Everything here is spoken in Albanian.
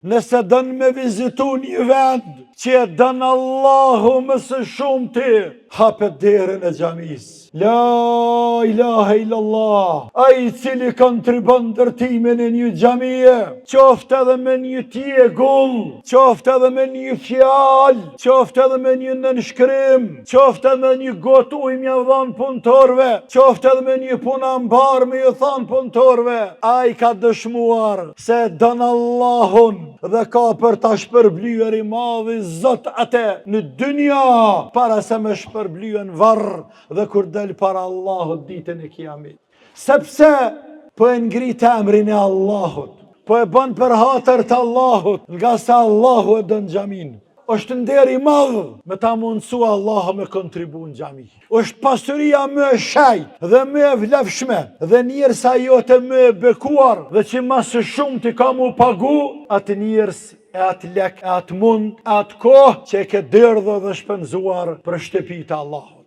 Nëse dënë me vizitu një vend që e dënë Allahu më së shumti, hapet derën e xhamis. La ilaha illallah. Ai i cili kontribon ndërtimin e një xhamie, qoftë edhe me një tjegull, qoftë edhe me një fjalë, qoftë edhe me një nënshkrim, qoftë edhe me një gotë ujë m'ja dhon punëtorëve, qoftë edhe me një punë ambar me ju thon punëtorëve, ai ka dëshmuar se don Allahun dhe ka për ta shpërblyer i madhi Zot atë në dynja para se me shpërblyen varr dhe kur del para Allahut ditën e Kiamit. Sepse po e ngrit emrin e Allahut, po e bën për hatër të Allahut, nga se Allahu e dën xhamin. Është nder i madh me ta mundësu Allah me kontribu në xhami. Është pasuria më e shejt dhe më e vlefshme dhe njerësa jote më e bekuar dhe që më së shumti ka mu pagu atë njerëz e atë lek, e atë mund, e atë kohë që e ke derdhë dhe shpenzuar për shtëpitë e Allahut.